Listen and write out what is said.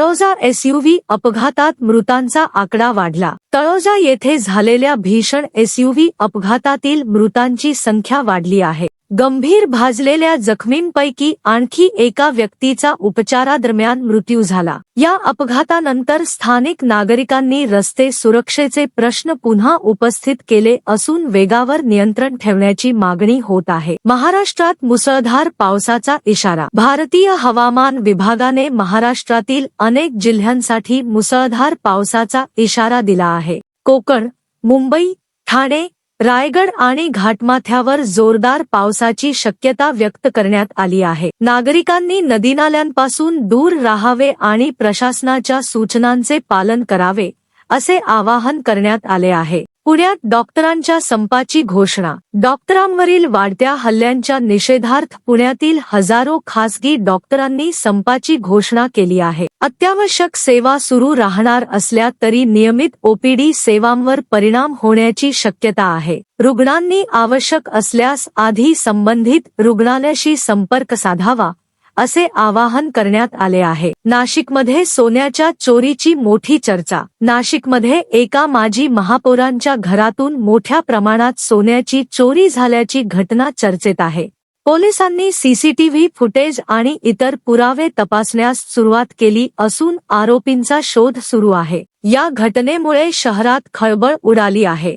Taloja SUV अपघातात मृतांचा आकडा वाढला। तळोजा येथे झालेल्या भीषण एसयूव्ही अपघातातील मृतांची संख्या वाढली आहे। गंभीर भाजलेल्या जखमींपैकी आणखी एका व्यक्तीचा उपचारादरम्यान मृत्यू झाला। या अपघातानंतर स्थानिक नागरिकांनी रस्ते सुरक्षेचे प्रश्न पुन्हा उपस्थित केले असून वेगावर नियंत्रण ठेवण्याची मागणी होत आहे। महाराष्ट्रात मुसळधार पावसाचा इशारा। भारतीय हवामान विभागाने महाराष्ट्रातील अनेक जिल्ह्यांसाठी मुसळधार पावसाचा इशारा दिला आहे। कोकण, मुंबई, ठाणे, रायगड आणि घाटमाथ्यावर जोरदार पावसाची शक्यता व्यक्त करण्यात आली आहे। नागरिकांनी नदीनाल्यांपासून दूर राहावे आणि प्रशासनाच्या सूचनांचे पालन करावे असे आवाहन करण्यात आले आहे। पुण्यात डॉक्टरांच्या संपाची घोषणा। डॉक्टरांवरील वाढत्या हल्ल्यांच्या निषेधार्थ पुण्यातील हजारो खासगी डॉक्टरांनी संपाची घोषणा केली आहे। अत्यावश्यक सेवा सुरू राहणार असल्या तरी नियमित ओपीडी सेवांवर परिणाम होण्याची शक्यता आहे। रुग्णांनी आवश्यक असल्यास आधी संबंधित रुग्णालयाशी संपर्क साधावा असे आवाहन करण्यात आले आहे। नाशिकमध्ये सोन्याच्या चोरीची मोठी चर्चा। नाशिकमध्ये एका माजी महापौरांच्या घरातून मोठ्या प्रमाणात सोन्याची चोरी झाल्याची घटना चर्चेत आहे। पोलिसांनी सीसीटीव्ही फुटेज आणि इतर पुरावे तपासण्यास सुरुवात केली असून आरोपींचा शोध सुरू आहे। या घटनेमुळे शहरात खळबळ उडाली आहे।